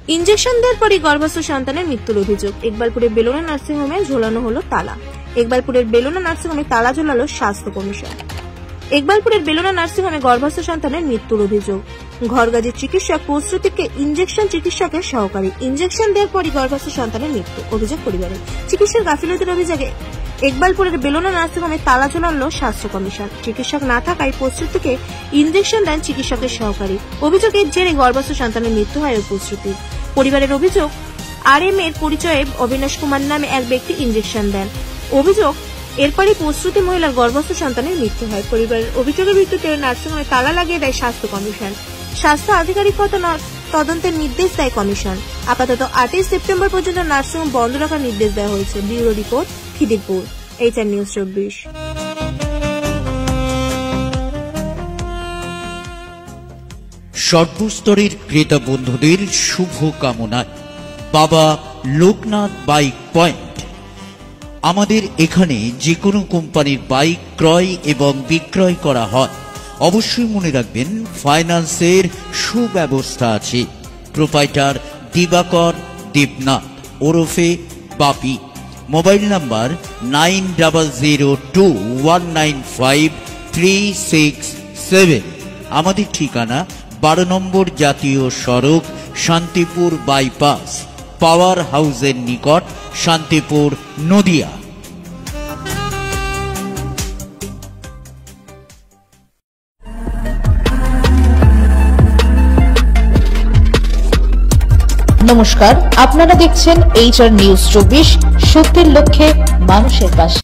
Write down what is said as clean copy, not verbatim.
Injection দেওয়ার পরই গর্ভস্থ সন্তানের মৃত্যুর অভিযোগ। ইকবালপুরের বেলোনা নার্সিংহোমে ঝোলানো হলো তালা। ইকবালপুরের বেলোনা নার্সিংহোমে তালা ঝোলালো স্বাস্থ্য কমিশন। ইকবালপুরের বেলোনা নার্সিংহোমে গর্ভস্থ সন্তানের মৃত্যুর অভিযোগ। ঘরগাজীর চিকিৎসক প্রস্তুতিকে ইনজেকশন চিকিৎসকের সহকারী। ইনজেকশন দেওয়ার পরই গর্ভস্থ সন্তানের মৃত্যু, অভিযোগ পরিবারের। চিকিৎসার গাফিলতির অভিযোগে ইকবালপুরের বেলোনা নার্সিংহোমে তালা ঝোলালো স্বাস্থ্য কমিশন। চিকিৎসক না থাকায় প্রস্তুতিকে ইনজেকশন দেন চিকিৎসকের সহকারী। অভিযোগের জেরে গর্ভস্থ সন্তানের মৃত্যু হয় প্রস্তুতির। পরিবারের অভিযোগ, RM এর পরিচয়ে অবিনাশ কুমার নামে এক ব্যক্তি ইনজেকশন দেন। অভিযোগ, এরপরই প্রস্তুতি মহিলার গর্ভস্থ সন্তানের মৃত্যু হয়। পরিবারের অভিযোগের ভিত্তিতে নার্সিংহোমে তালা লাগিয়ে দেয় স্বাস্থ্য কমিশন। স্বাস্থ্য আধিকারিকতা তদন্তের নির্দেশ দেয় কমিশন। আপাতত 8 সেপ্টেম্বর পর্যন্ত নার্সিংহোম বন্ধ রাখার নির্দেশ দেওয়া হয়েছে। Bureau report, Khidirpur, HR news 24। সর্বস্তরের ক্রেতা বন্ধুদের শুভ কামনায় বাবা লোকনাথ বাইক পয়েন্ট। আমাদের এখানে যে কোনো কোম্পানির বাইক ক্রয় এবং বিক্রয় করা হয়। অবশ্যই মনে রাখবেন, ফাইন্যান্সের সুব্যবস্থা আছে। প্রোপাইটার দিবাকর দেবনাথ ওরফে বাপি। Mobile number 9002195367। আমাদের ঠিকানা 12 নম্বর জাতীয় সড়ক, শান্তিপুর বাইপাস, পাওয়ার হাউসের নিকট, শান্তিপুর, নদিয়া। নমস্কার, আপনারা দেখছেন HR নিউজ 24, সত্যের লক্ষ্যে মানুষের পাশে।